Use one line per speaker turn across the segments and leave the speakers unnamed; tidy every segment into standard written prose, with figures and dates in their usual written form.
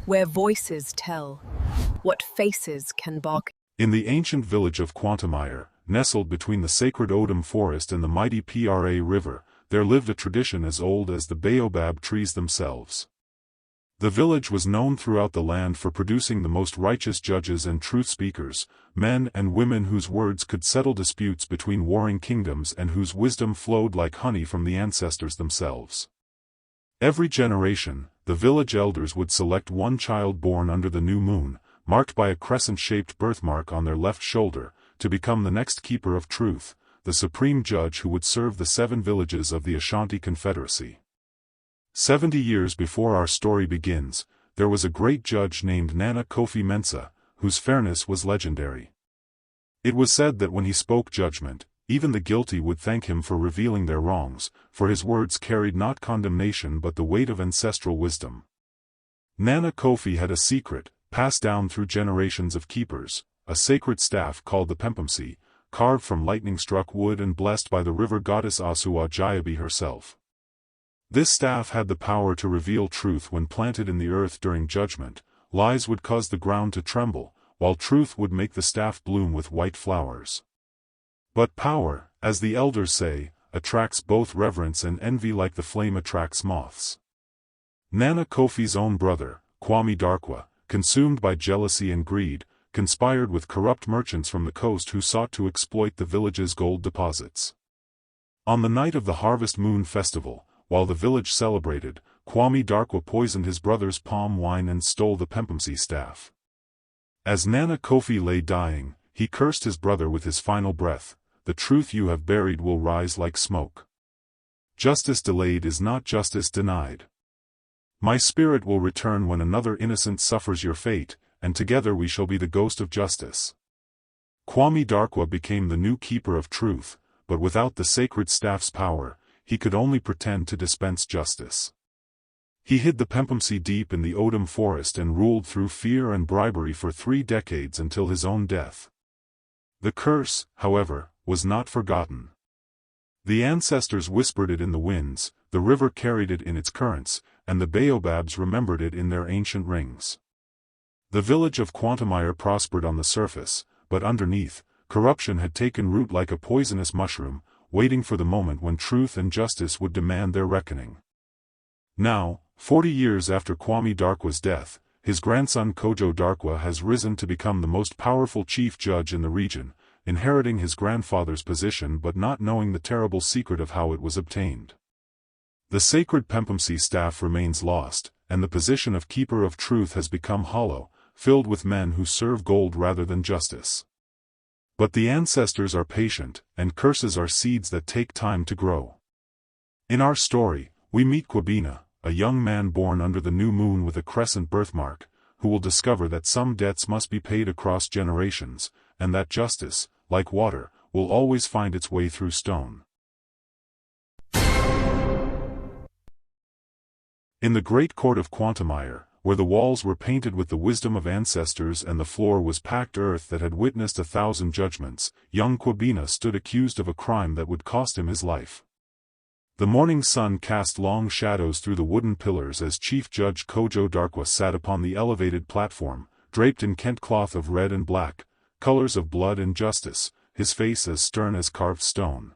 where voices tell what faces can bark.
In the ancient village of Quantumire, nestled between the sacred Odum forest and the mighty Pra River, there lived a tradition as old as the baobab trees themselves. The village was known throughout the land for producing the most righteous judges and truth speakers, men and women whose words could settle disputes between warring kingdoms and whose wisdom flowed like honey from the ancestors themselves. Every generation, the village elders would select one child born under the new moon, marked by a crescent-shaped birthmark on their left shoulder, to become the next keeper of truth, the supreme judge who would serve the 7 villages of the Ashanti Confederacy. 70 years before our story begins, there was a great judge named Nana Kofi Mensah, whose fairness was legendary. It was said that when he spoke judgment, even the guilty would thank him for revealing their wrongs, for his words carried not condemnation but the weight of ancestral wisdom. Nana Kofi had a secret, passed down through generations of keepers, a sacred staff called the Pempemsi, carved from lightning-struck wood and blessed by the river goddess Asua Jayabi herself. This staff had the power to reveal truth when planted in the earth during judgment. Lies would cause the ground to tremble, while truth would make the staff bloom with white flowers. But power, as the elders say, attracts both reverence and envy like the flame attracts moths. Nana Kofi's own brother, Kwame Darkwa, consumed by jealousy and greed, conspired with corrupt merchants from the coast who sought to exploit the village's gold deposits. On the night of the Harvest Moon Festival, while the village celebrated, Kwame Darkwa poisoned his brother's palm wine and stole the Pempemsi staff. As Nana Kofi lay dying, he cursed his brother with his final breath, "The truth you have buried will rise like smoke. Justice delayed is not justice denied. My spirit will return when another innocent suffers your fate, and together we shall be the ghost of justice." Kwame Darkwa became the new keeper of truth, but without the sacred staff's power, he could only pretend to dispense justice. He hid the Pempemsi deep in the Odum forest and ruled through fear and bribery for 3 decades until his own death. The curse, however, was not forgotten. The ancestors whispered it in the winds, the river carried it in its currents, and the baobabs remembered it in their ancient rings. The village of Quantumire prospered on the surface, but underneath, corruption had taken root like a poisonous mushroom, waiting for the moment when truth and justice would demand their reckoning. Now, 40 years after Kwame Darkwa's death, his grandson Kojo Darkwa has risen to become the most powerful chief judge in the region, inheriting his grandfather's position but not knowing the terrible secret of how it was obtained. The sacred Pempemsi staff remains lost, and the position of keeper of truth has become hollow, filled with men who serve gold rather than justice. But the ancestors are patient, and curses are seeds that take time to grow. In our story, we meet Kwabena, a young man born under the new moon with a crescent birthmark, who will discover that some debts must be paid across generations, and that justice, like water, will always find its way through stone. In the great court of Quantumire, where the walls were painted with the wisdom of ancestors and the floor was packed earth that had witnessed 1,000 judgments, young Kwabena stood accused of a crime that would cost him his life. The morning sun cast long shadows through the wooden pillars as Chief Judge Kojo Darkwa sat upon the elevated platform, draped in kente cloth of red and black, colors of blood and justice, his face as stern as carved stone.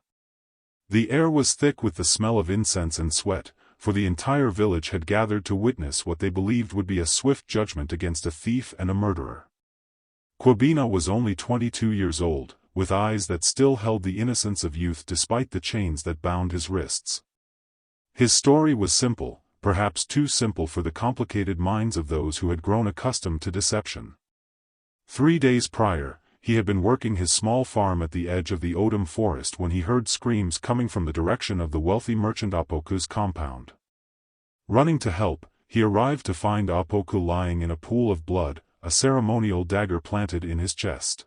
The air was thick with the smell of incense and sweat, for the entire village had gathered to witness what they believed would be a swift judgment against a thief and a murderer. Kwabena was only 22 years old, with eyes that still held the innocence of youth despite the chains that bound his wrists. His story was simple, perhaps too simple for the complicated minds of those who had grown accustomed to deception. 3 days prior, he had been working his small farm at the edge of the Odum forest when he heard screams coming from the direction of the wealthy merchant Apoku's compound. Running to help, he arrived to find Apoku lying in a pool of blood, a ceremonial dagger planted in his chest.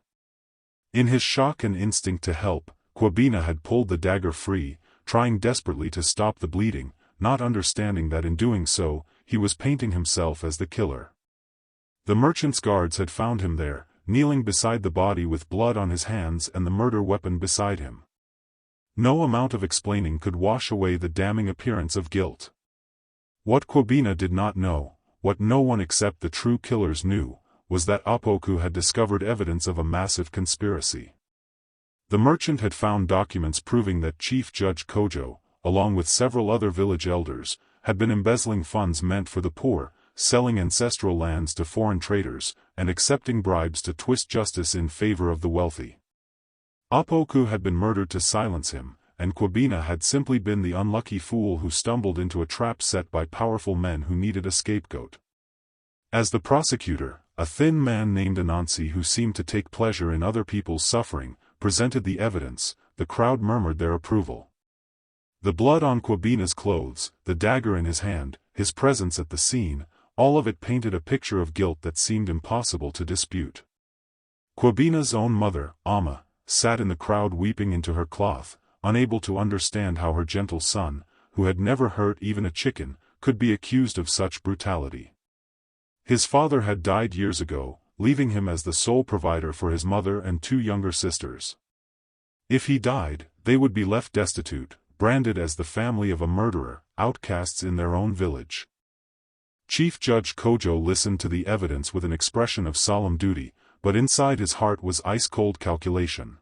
In his shock and instinct to help, Kwabena had pulled the dagger free, trying desperately to stop the bleeding, not understanding that in doing so, he was painting himself as the killer. The merchant's guards had found him there, kneeling beside the body with blood on his hands and the murder weapon beside him. No amount of explaining could wash away the damning appearance of guilt. What Kwabena did not know, what no one except the true killers knew, was that Opoku had discovered evidence of a massive conspiracy. The merchant had found documents proving that Chief Judge Kojo, along with several other village elders, had been embezzling funds meant for the poor, selling ancestral lands to foreign traders, and accepting bribes to twist justice in favor of the wealthy. Opoku had been murdered to silence him, and Kwabena had simply been the unlucky fool who stumbled into a trap set by powerful men who needed a scapegoat. As the prosecutor, a thin man named Anansi who seemed to take pleasure in other people's suffering, presented the evidence, the crowd murmured their approval. The blood on Kwabena's clothes, the dagger in his hand, his presence at the scene, all of it painted a picture of guilt that seemed impossible to dispute. Kwabena's own mother, Amma, sat in the crowd weeping into her cloth, unable to understand how her gentle son, who had never hurt even a chicken, could be accused of such brutality. His father had died years ago, leaving him as the sole provider for his mother and 2 younger sisters. If he died, they would be left destitute, branded as the family of a murderer, outcasts in their own village. Chief Judge Kojo listened to the evidence with an expression of solemn duty, but inside his heart was ice-cold calculation.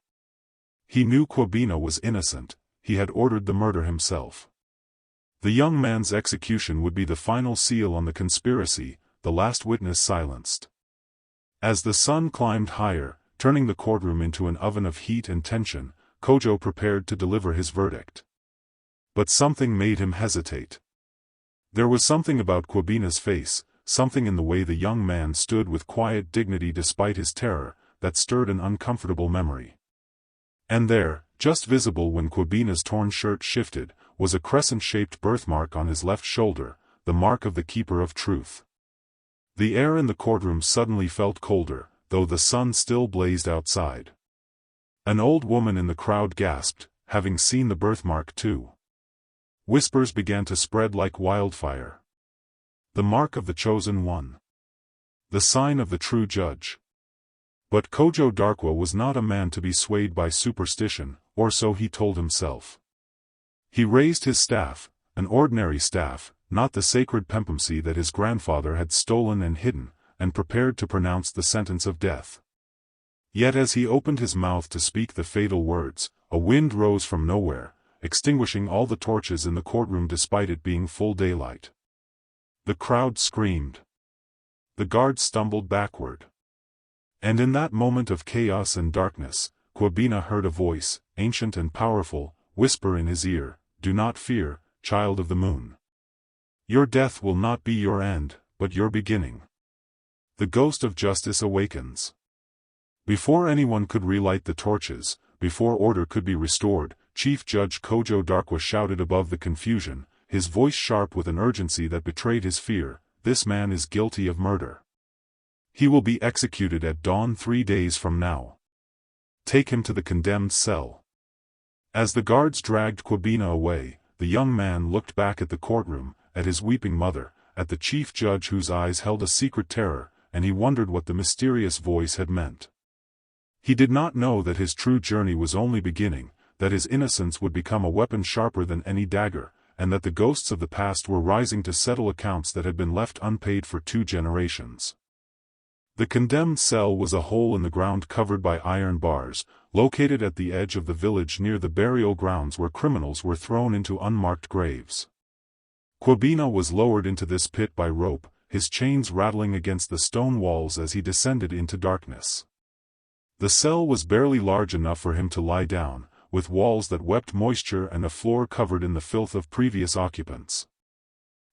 He knew Kwabena was innocent, he had ordered the murder himself. The young man's execution would be the final seal on the conspiracy, the last witness silenced. As the sun climbed higher, turning the courtroom into an oven of heat and tension, Kojo prepared to deliver his verdict. But something made him hesitate. There was something about Kwabena's face, something in the way the young man stood with quiet dignity despite his terror, that stirred an uncomfortable memory. And there, just visible when Kwabena's torn shirt shifted, was a crescent-shaped birthmark on his left shoulder, the mark of the keeper of truth. The air in the courtroom suddenly felt colder, though the sun still blazed outside. An old woman in the crowd gasped, having seen the birthmark too. Whispers began to spread like wildfire. The mark of the chosen one. The sign of the true judge. But Kojo Darkwa was not a man to be swayed by superstition, or so he told himself. He raised his staff, an ordinary staff, not the sacred pempamsi that his grandfather had stolen and hidden, and prepared to pronounce the sentence of death. Yet as he opened his mouth to speak the fatal words, a wind rose from nowhere, extinguishing all the torches in the courtroom despite it being full daylight. The crowd screamed. The guards stumbled backward. And in that moment of chaos and darkness, Kwabena heard a voice, ancient and powerful, whisper in his ear, "Do not fear, child of the moon. Your death will not be your end, but your beginning. The ghost of justice awakens." Before anyone could relight the torches, before order could be restored, Chief Judge Kojo Darkwa shouted above the confusion, his voice sharp with an urgency that betrayed his fear, "This man is guilty of murder. He will be executed at dawn 3 days from now. Take him to the condemned cell." As the guards dragged Kwabena away, the young man looked back at the courtroom, at his weeping mother, at the chief judge whose eyes held a secret terror, and he wondered what the mysterious voice had meant. He did not know that his true journey was only beginning, that his innocence would become a weapon sharper than any dagger, and that the ghosts of the past were rising to settle accounts that had been left unpaid for 2 generations. The condemned cell was a hole in the ground covered by iron bars, located at the edge of the village near the burial grounds where criminals were thrown into unmarked graves. Kwabena was lowered into this pit by rope, his chains rattling against the stone walls as he descended into darkness. The cell was barely large enough for him to lie down, with walls that wept moisture and a floor covered in the filth of previous occupants.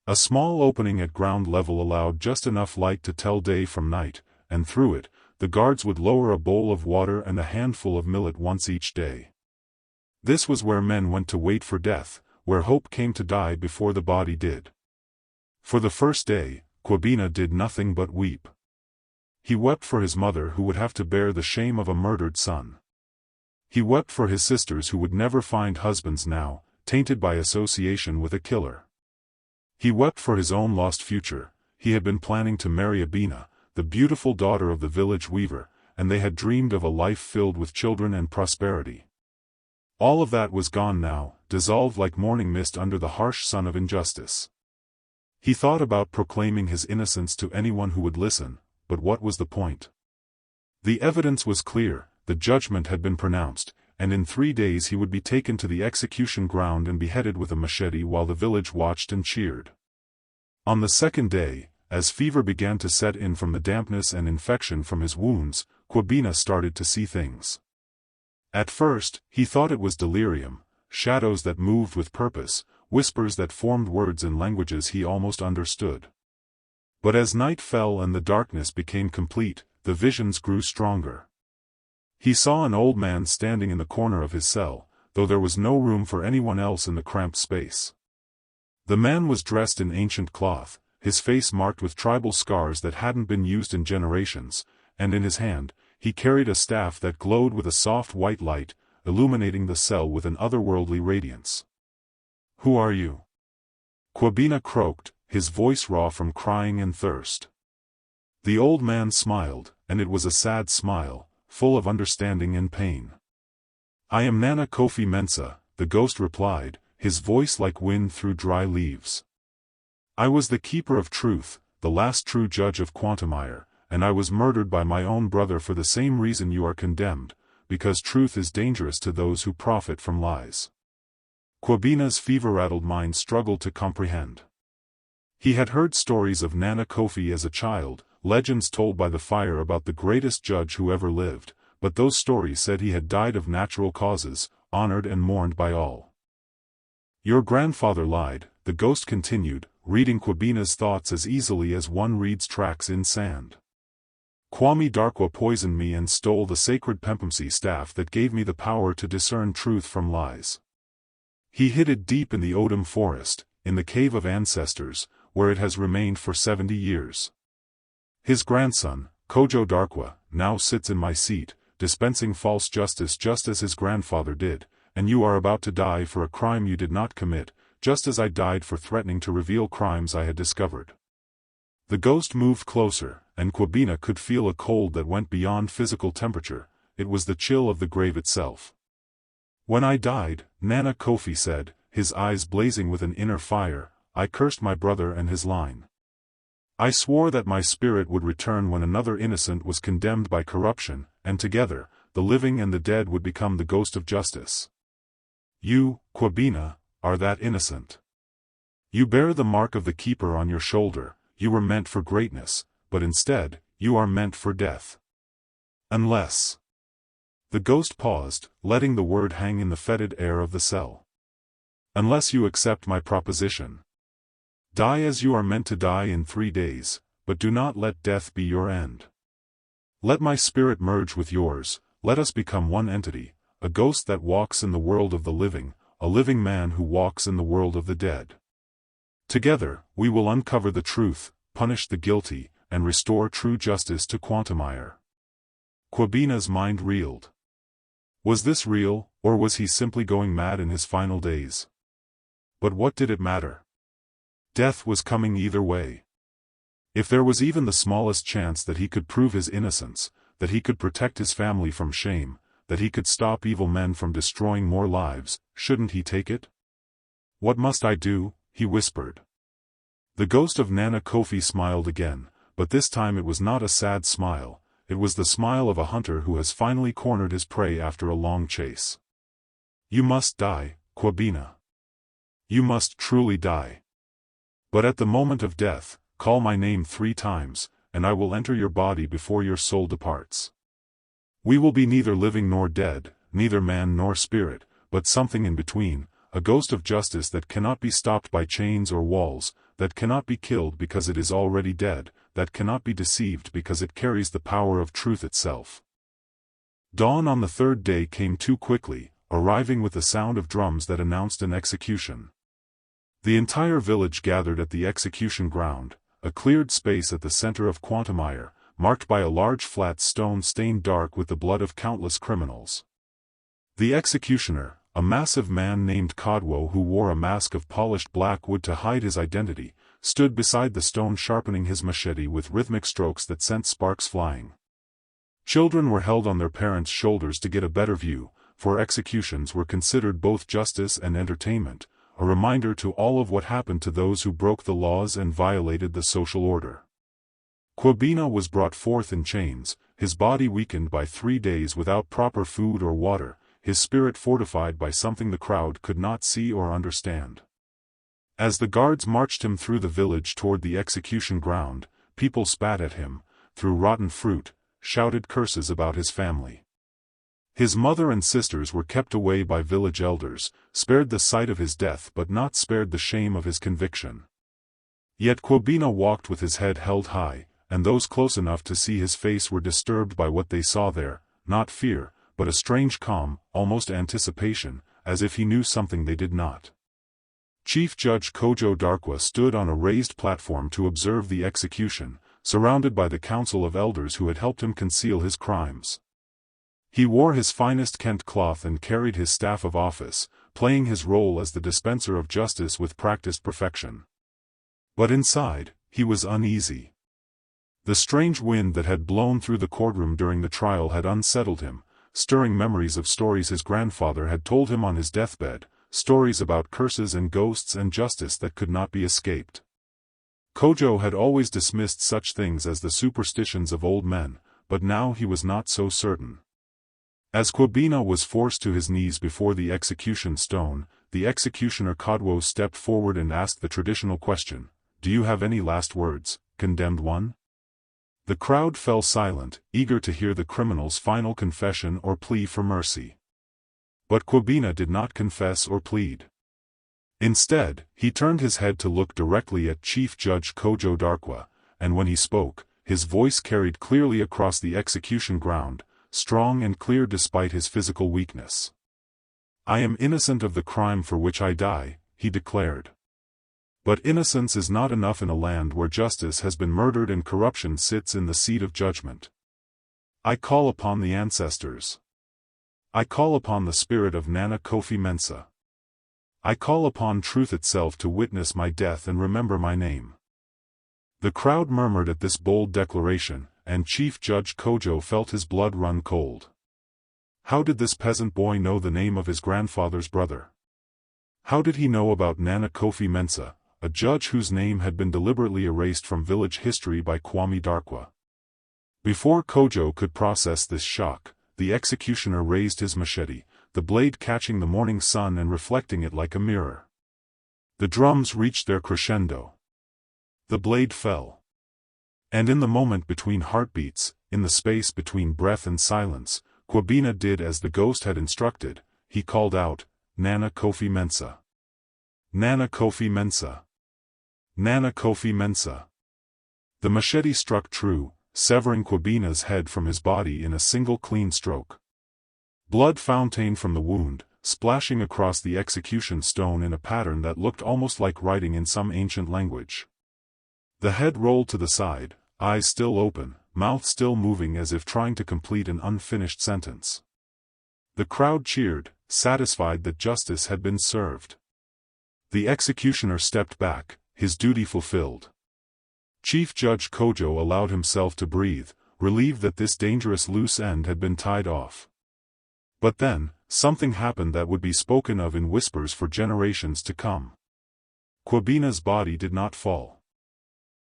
A small opening at ground level allowed just enough light to tell day from night, and through it, the guards would lower a bowl of water and a handful of millet once each day. This was where men went to wait for death, where hope came to die before the body did. For the first day, Kwabena did nothing but weep. He wept for his mother who would have to bear the shame of a murdered son. He wept for his sisters who would never find husbands now, tainted by association with a killer. He wept for his own lost future. He had been planning to marry Abina, the beautiful daughter of the village weaver, and they had dreamed of a life filled with children and prosperity. All of that was gone now, dissolved like morning mist under the harsh sun of injustice. He thought about proclaiming his innocence to anyone who would listen, but what was the point? The evidence was clear, the judgment had been pronounced, and in 3 days he would be taken to the execution ground and beheaded with a machete while the village watched and cheered. On the second day, as fever began to set in from the dampness and infection from his wounds, Kwabena started to see things. At first, he thought it was delirium, shadows that moved with purpose, whispers that formed words in languages he almost understood. But as night fell and the darkness became complete, the visions grew stronger. He saw an old man standing in the corner of his cell, though there was no room for anyone else in the cramped space. The man was dressed in ancient cloth, his face marked with tribal scars that hadn't been used in generations, and in his hand, he carried a staff that glowed with a soft white light, illuminating the cell with an otherworldly radiance. "Who are you?" Kwabena croaked, his voice raw from crying and thirst. The old man smiled, and it was a sad smile, full of understanding and pain. "I am Nana Kofi Mensa," the ghost replied, his voice like wind through dry leaves. "I was the keeper of truth, the last true judge of Quantumire, and I was murdered by my own brother for the same reason you are condemned, because truth is dangerous to those who profit from lies." Kwabena's fever-rattled mind struggled to comprehend. He had heard stories of Nana Kofi as a child, legends told by the fire about the greatest judge who ever lived, but those stories said he had died of natural causes, honored and mourned by all. "Your grandfather lied," the ghost continued, reading Kwabena's thoughts as easily as one reads tracks in sand. "Kwame Darkwa poisoned me and stole the sacred Pempemsi staff that gave me the power to discern truth from lies. He hid it deep in the Odum forest, in the cave of ancestors, where it has remained for 70 years. His grandson, Kojo Darkwa, now sits in my seat, dispensing false justice just as his grandfather did, and you are about to die for a crime you did not commit, just as I died for threatening to reveal crimes I had discovered." The ghost moved closer, and Kwabena could feel a cold that went beyond physical temperature. It was the chill of the grave itself. "When I died," Nana Kofi said, his eyes blazing with an inner fire, "I cursed my brother and his line. I swore that my spirit would return when another innocent was condemned by corruption, and together, the living and the dead would become the ghost of justice. You, Kwabena, are that innocent. You bear the mark of the keeper on your shoulder. You were meant for greatness, but instead, you are meant for death. Unless..." The ghost paused, letting the word hang in the fetid air of the cell. "Unless you accept my proposition. Die as you are meant to die in 3 days, but do not let death be your end. Let my spirit merge with yours, let us become one entity, a ghost that walks in the world of the living, a living man who walks in the world of the dead. Together, we will uncover the truth, punish the guilty, and restore true justice to Quantumire." Kwabena's mind reeled. Was this real, or was he simply going mad in his final days? But what did it matter? Death was coming either way. If there was even the smallest chance that he could prove his innocence, that he could protect his family from shame, that he could stop evil men from destroying more lives, shouldn't he take it? "What must I do?" he whispered. The ghost of Nana Kofi smiled again, but this time it was not a sad smile. It was the smile of a hunter who has finally cornered his prey after a long chase. "You must die, Kwabena. You must truly die. But at the moment of death, call my name 3 times, and I will enter your body before your soul departs. We will be neither living nor dead, neither man nor spirit, but something in between, a ghost of justice that cannot be stopped by chains or walls, that cannot be killed because it is already dead, that cannot be deceived because it carries the power of truth itself." Dawn on the 3rd day came too quickly, arriving with the sound of drums that announced an execution. The entire village gathered at the execution ground, a cleared space at the center of Quantumire, marked by a large flat stone stained dark with the blood of countless criminals. The executioner, a massive man named Kodwo who wore a mask of polished black wood to hide his identity, stood beside the stone sharpening his machete with rhythmic strokes that sent sparks flying. Children were held on their parents' shoulders to get a better view, for executions were considered both justice and entertainment, a reminder to all of what happened to those who broke the laws and violated the social order. Kwabena was brought forth in chains, his body weakened by 3 days without proper food or water, his spirit fortified by something the crowd could not see or understand. As the guards marched him through the village toward the execution ground, people spat at him, threw rotten fruit, shouted curses about his family. His mother and sisters were kept away by village elders, spared the sight of his death but not spared the shame of his conviction. Yet Kwabena walked with his head held high, and those close enough to see his face were disturbed by what they saw there, not fear, but a strange calm, almost anticipation, as if he knew something they did not. Chief Judge Kojo Darkwa stood on a raised platform to observe the execution, surrounded by the council of elders who had helped him conceal his crimes. He wore his finest Kent cloth and carried his staff of office, playing his role as the dispenser of justice with practiced perfection. But inside, he was uneasy. The strange wind that had blown through the courtroom during the trial had unsettled him, stirring memories of stories his grandfather had told him on his deathbed, stories about curses and ghosts and justice that could not be escaped. Kojo had always dismissed such things as the superstitions of old men, but now he was not so certain. As Kwabena was forced to his knees before the execution stone, the executioner Kodwo stepped forward and asked the traditional question, "Do you have any last words, condemned one?" The crowd fell silent, eager to hear the criminal's final confession or plea for mercy. But Kwabena did not confess or plead. Instead, he turned his head to look directly at Chief Judge Kojo Darkwa, and when he spoke, his voice carried clearly across the execution ground, strong and clear despite his physical weakness. "I am innocent of the crime for which I die," he declared. But innocence is not enough in a land where justice has been murdered and corruption sits in the seat of judgment. I call upon the ancestors. I call upon the spirit of Nana Kofi Mensah. I call upon truth itself to witness my death and remember my name. The crowd murmured at this bold declaration, and Chief Judge Kojo felt his blood run cold. How did this peasant boy know the name of his grandfather's brother? How did he know about Nana Kofi Mensah, a judge whose name had been deliberately erased from village history by Kwame Darkwa? Before Kojo could process this shock, the executioner raised his machete, the blade catching the morning sun and reflecting it like a mirror. The drums reached their crescendo. The blade fell. And in the moment between heartbeats, in the space between breath and silence, Kwabena did as the ghost had instructed. He called out, "Nana Kofi Mensah. Nana Kofi Mensah. Nana Kofi Mensah." The machete struck true, severing Kwabena's head from his body in a single clean stroke. Blood fountained from the wound, splashing across the execution stone in a pattern that looked almost like writing in some ancient language. The head rolled to the side, eyes still open, mouth still moving as if trying to complete an unfinished sentence. The crowd cheered, satisfied that justice had been served. The executioner stepped back, his duty fulfilled. Chief Judge Kojo allowed himself to breathe, relieved that this dangerous loose end had been tied off. But then, something happened that would be spoken of in whispers for generations to come. Kwabena's body did not fall.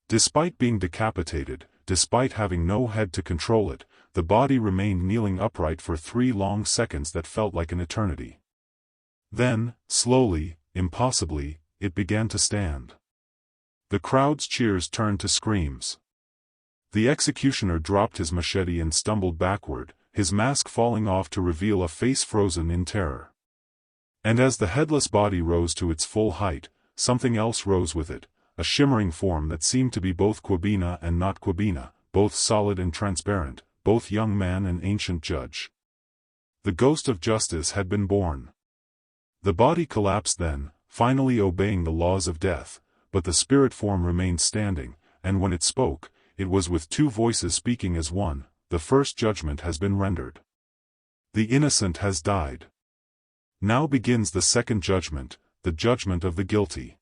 Despite being decapitated, despite having no head to control it, the body remained kneeling upright for 3 long seconds that felt like an eternity. Then, slowly, impossibly, it began to stand. The crowd's cheers turned to screams. The executioner dropped his machete and stumbled backward, his mask falling off to reveal a face frozen in terror. And as the headless body rose to its full height, something else rose with it, a shimmering form that seemed to be both Kwabena and not Kwabena, both solid and transparent, both young man and ancient judge. The ghost of justice had been born. The body collapsed then, finally obeying the laws of death, but the spirit form remained standing, and when it spoke, it was with 2 voices speaking as one. The first judgment has been rendered. The innocent has died. Now begins the second judgment, the judgment of the guilty.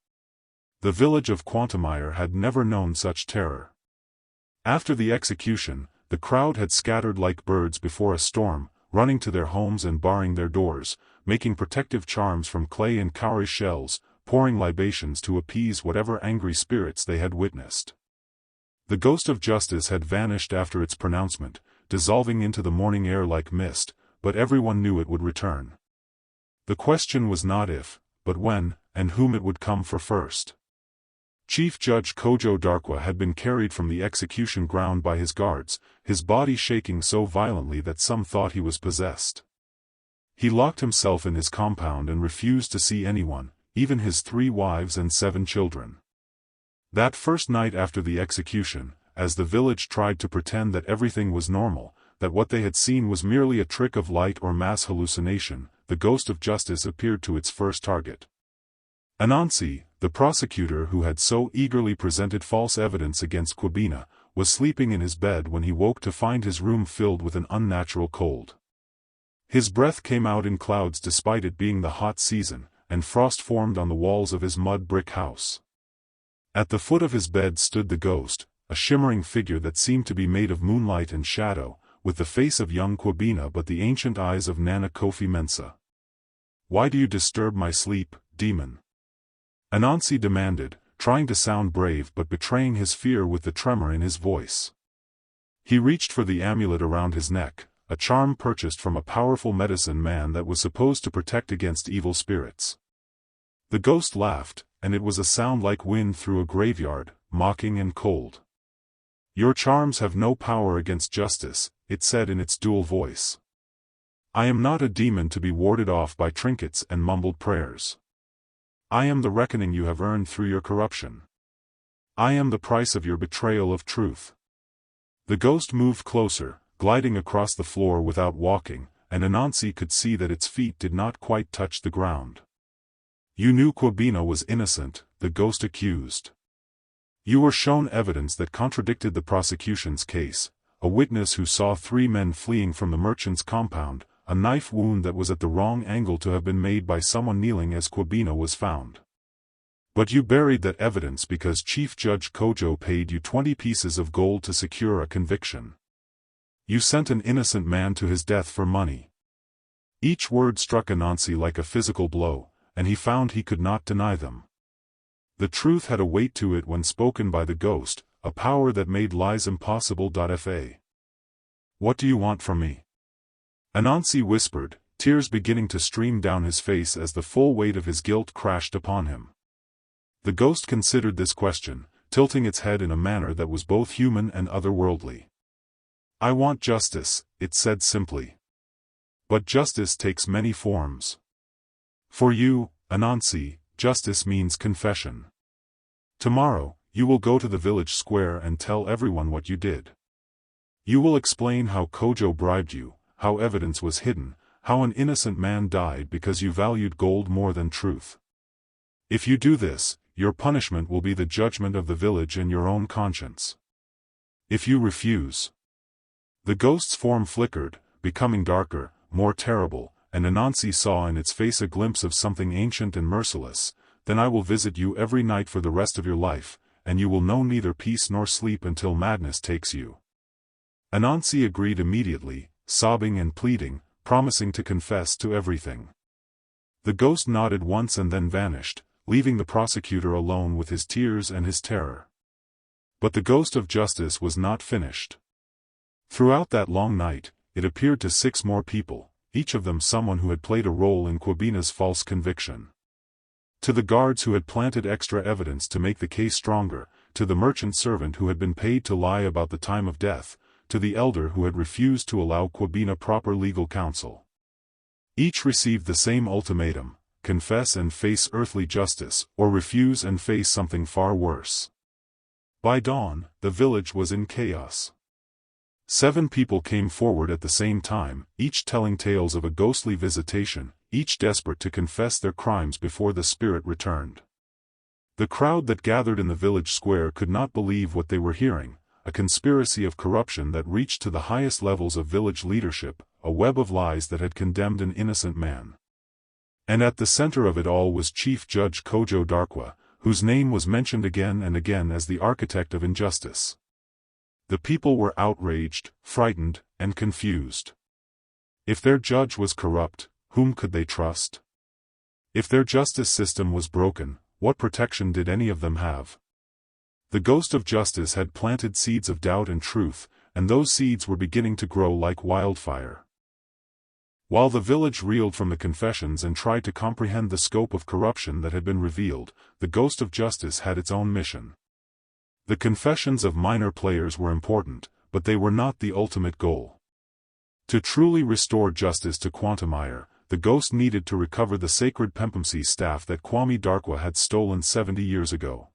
The village of Quantamire had never known such terror. After the execution, the crowd had scattered like birds before a storm, running to their homes and barring their doors, making protective charms from clay and cowrie shells, pouring libations to appease whatever angry spirits they had witnessed. The ghost of justice had vanished after its pronouncement, dissolving into the morning air like mist, but everyone knew it would return. The question was not if, but when, and whom it would come for first. Chief Judge Kojo Darkwa had been carried from the execution ground by his guards, his body shaking so violently that some thought he was possessed. He locked himself in his compound and refused to see anyone, even his 3 wives and 7 children. That first night after the execution, as the village tried to pretend that everything was normal, that what they had seen was merely a trick of light or mass hallucination, the ghost of justice appeared to its first target. Anansi, the prosecutor who had so eagerly presented false evidence against Kwabena, was sleeping in his bed when he woke to find his room filled with an unnatural cold. His breath came out in clouds despite it being the hot season, and frost formed on the walls of his mud brick house. At the foot of his bed stood the ghost, a shimmering figure that seemed to be made of moonlight and shadow, with the face of young Kwabena but the ancient eyes of Nana Kofi Mensa. "Why do you disturb my sleep, demon?" Anansi demanded, trying to sound brave but betraying his fear with the tremor in his voice. He reached for the amulet around his neck, a charm purchased from a powerful medicine man that was supposed to protect against evil spirits. The ghost laughed, and it was a sound like wind through a graveyard, mocking and cold. "Your charms have no power against justice," it said in its dual voice. "I am not a demon to be warded off by trinkets and mumbled prayers. I am the reckoning you have earned through your corruption. I am the price of your betrayal of truth." The ghost moved closer, gliding across the floor without walking, and Anansi could see that its feet did not quite touch the ground. "You knew Kwabena was innocent," the ghost accused. "You were shown evidence that contradicted the prosecution's case, a witness who saw 3 men fleeing from the merchant's compound, a knife wound that was at the wrong angle to have been made by someone kneeling as Kwabena was found. But you buried that evidence because Chief Judge Kojo paid you 20 pieces of gold to secure a conviction. You sent an innocent man to his death for money." Each word struck Anansi like a physical blow, and he found he could not deny them. The truth had a weight to it when spoken by the ghost, a power that made lies impossible. Fa. "What do you want from me?" Anansi whispered, tears beginning to stream down his face as the full weight of his guilt crashed upon him. The ghost considered this question, tilting its head in a manner that was both human and otherworldly. "I want justice," it said simply. "But justice takes many forms. For you, Anansi, justice means confession. Tomorrow, you will go to the village square and tell everyone what you did. You will explain how Kojo bribed you, how evidence was hidden, how an innocent man died because you valued gold more than truth. If you do this, your punishment will be the judgment of the village and your own conscience. If you refuse..." The ghost's form flickered, becoming darker, more terrible, and Anansi saw in its face a glimpse of something ancient and merciless. "Then I will visit you every night for the rest of your life, and you will know neither peace nor sleep until madness takes you." Anansi agreed immediately, sobbing and pleading, promising to confess to everything. The ghost nodded once and then vanished, leaving the prosecutor alone with his tears and his terror. But the ghost of justice was not finished. Throughout that long night, it appeared to 6 more people, each of them someone who had played a role in Kwabena's false conviction. To the guards who had planted extra evidence to make the case stronger, to the merchant servant who had been paid to lie about the time of death, to the elder who had refused to allow Kwabena proper legal counsel. Each received the same ultimatum: confess and face earthly justice, or refuse and face something far worse. By dawn, the village was in chaos. 7 people came forward at the same time, each telling tales of a ghostly visitation, each desperate to confess their crimes before the spirit returned. The crowd that gathered in the village square could not believe what they were hearing: a conspiracy of corruption that reached to the highest levels of village leadership, a web of lies that had condemned an innocent man. And at the center of it all was Chief Judge Kojo Darkwa, whose name was mentioned again and again as the architect of injustice. The people were outraged, frightened, and confused. If their judge was corrupt, whom could they trust? If their justice system was broken, what protection did any of them have? The ghost of justice had planted seeds of doubt and truth, and those seeds were beginning to grow like wildfire. While the village reeled from the confessions and tried to comprehend the scope of corruption that had been revealed, the ghost of justice had its own mission. The confessions of minor players were important, but they were not the ultimate goal. To truly restore justice to Quantumire, the ghost needed to recover the sacred Pempamsi staff that Kwame Darkwa had stolen 70 years ago.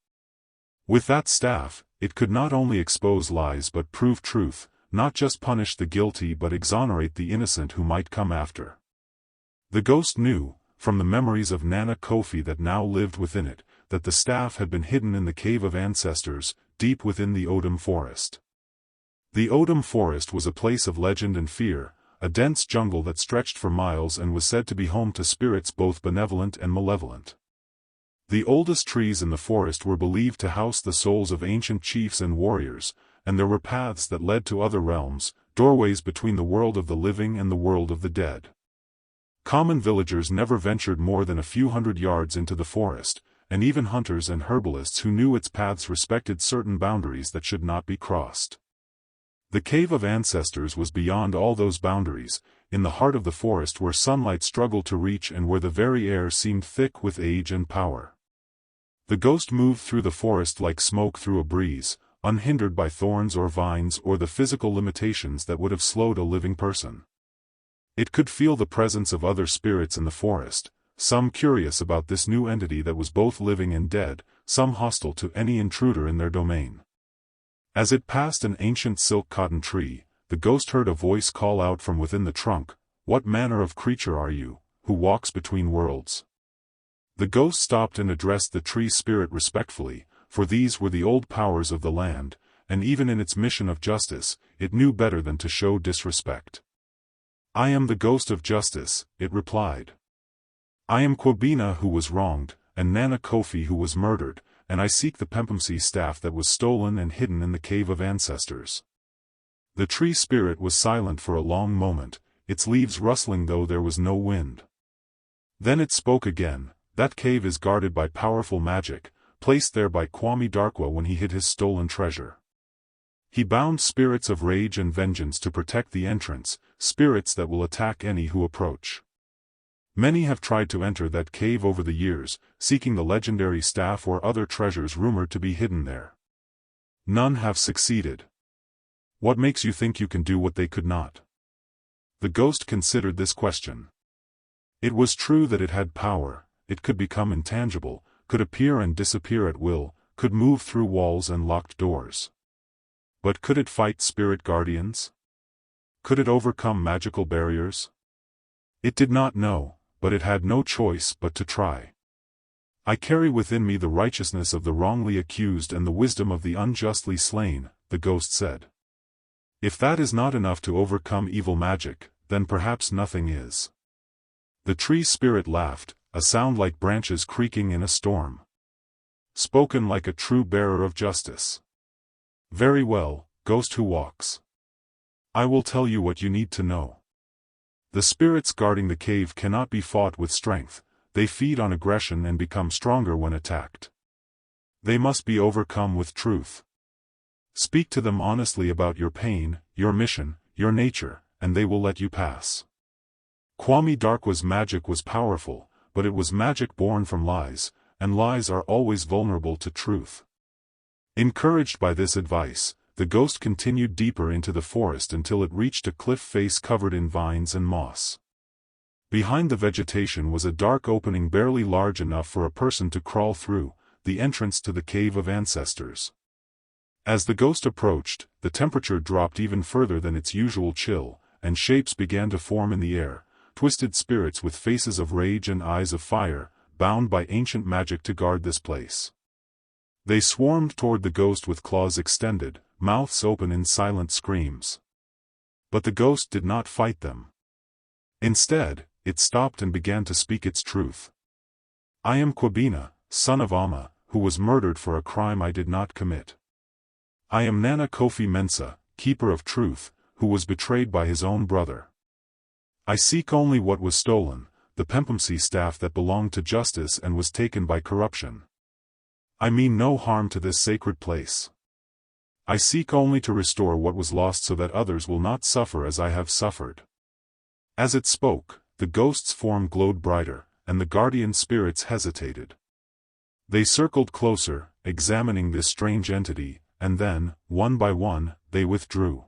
With that staff, it could not only expose lies but prove truth, not just punish the guilty but exonerate the innocent who might come after. The ghost knew, from the memories of Nana Kofi that now lived within it, that the staff had been hidden in the Cave of Ancestors, deep within the Odum Forest. The Odum Forest was a place of legend and fear, a dense jungle that stretched for miles and was said to be home to spirits both benevolent and malevolent. The oldest trees in the forest were believed to house the souls of ancient chiefs and warriors, and there were paths that led to other realms, doorways between the world of the living and the world of the dead. Common villagers never ventured more than a few hundred yards into the forest, and even hunters and herbalists who knew its paths respected certain boundaries that should not be crossed. The Cave of Ancestors was beyond all those boundaries, in the heart of the forest where sunlight struggled to reach and where the very air seemed thick with age and power. The ghost moved through the forest like smoke through a breeze, unhindered by thorns or vines or the physical limitations that would have slowed a living person. It could feel the presence of other spirits in the forest, some curious about this new entity that was both living and dead, some hostile to any intruder in their domain. As it passed an ancient silk cotton tree, the ghost heard a voice call out from within the trunk, "What manner of creature are you, who walks between worlds?" The ghost stopped and addressed the tree spirit respectfully, for these were the old powers of the land, and even in its mission of justice, it knew better than to show disrespect. "I am the ghost of justice," it replied. "I am Kwabena who was wronged, and Nana Kofi who was murdered, and I seek the Pempamsi staff that was stolen and hidden in the Cave of Ancestors." The tree spirit was silent for a long moment, its leaves rustling though there was no wind. Then it spoke again. "That cave is guarded by powerful magic, placed there by Kwame Darkwa when he hid his stolen treasure. He bound spirits of rage and vengeance to protect the entrance, spirits that will attack any who approach. Many have tried to enter that cave over the years, seeking the legendary staff or other treasures rumored to be hidden there. None have succeeded. What makes you think you can do what they could not?" The ghost considered this question. It was true that it had power. It could become intangible, could appear and disappear at will, could move through walls and locked doors. But could it fight spirit guardians? Could it overcome magical barriers? It did not know, but it had no choice but to try. "I carry within me the righteousness of the wrongly accused and the wisdom of the unjustly slain," the ghost said. "If that is not enough to overcome evil magic, then perhaps nothing is." The tree spirit laughed, a sound like branches creaking in a storm. "Spoken like a true bearer of justice. Very well, ghost who walks. I will tell you what you need to know. The spirits guarding the cave cannot be fought with strength, they feed on aggression and become stronger when attacked. They must be overcome with truth. Speak to them honestly about your pain, your mission, your nature, and they will let you pass." Kwame Darkwa's magic was powerful, but it was magic born from lies, and lies are always vulnerable to truth. Encouraged by this advice, the ghost continued deeper into the forest until it reached a cliff face covered in vines and moss. Behind the vegetation was a dark opening barely large enough for a person to crawl through, the entrance to the Cave of Ancestors. As the ghost approached, the temperature dropped even further than its usual chill, and shapes began to form in the air, twisted spirits with faces of rage and eyes of fire, bound by ancient magic to guard this place. They swarmed toward the ghost with claws extended, mouths open in silent screams. But the ghost did not fight them. Instead, it stopped and began to speak its truth. "I am Kwabena, son of Amma, who was murdered for a crime I did not commit. I am Nana Kofi Mensa, keeper of truth, who was betrayed by his own brother. I seek only what was stolen, the Pempamsi staff that belonged to justice and was taken by corruption. I mean no harm to this sacred place. I seek only to restore what was lost so that others will not suffer as I have suffered." As it spoke, the ghost's form glowed brighter, and the guardian spirits hesitated. They circled closer, examining this strange entity, and then, one by one, they withdrew.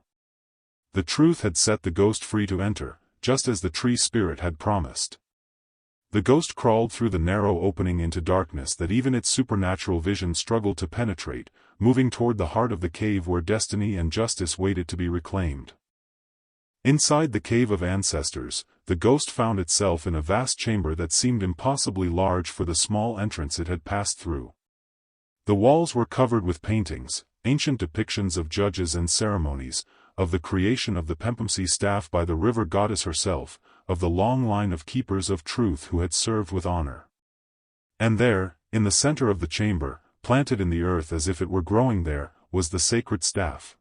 The truth had set the ghost free to enter, just as the tree spirit had promised. The ghost crawled through the narrow opening into darkness that even its supernatural vision struggled to penetrate, moving toward the heart of the cave where destiny and justice waited to be reclaimed. Inside the Cave of Ancestors, the ghost found itself in a vast chamber that seemed impossibly large for the small entrance it had passed through. The walls were covered with paintings, ancient depictions of judges and ceremonies, of the creation of the Pempamsi staff by the river goddess herself, of the long line of keepers of truth who had served with honor. And there, in the center of the chamber, planted in the earth as if it were growing there, was the sacred staff.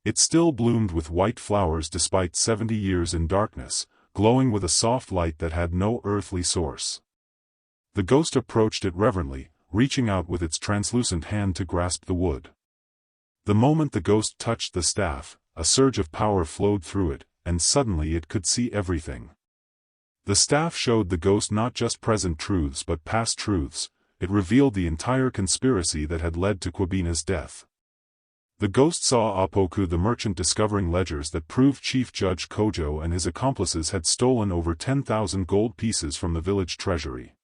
It still bloomed with white flowers despite 70 years in darkness, glowing with a soft light that had no earthly source. The ghost approached it reverently, reaching out with its translucent hand to grasp the wood. The moment the ghost touched the staff, a surge of power flowed through it, and suddenly it could see everything. The staff showed the ghost not just present truths but past truths. It revealed the entire conspiracy that had led to Kwabina's death. The ghost saw Apoku the merchant discovering ledgers that proved Chief Judge Kojo and his accomplices had stolen over 10,000 gold pieces from the village treasury.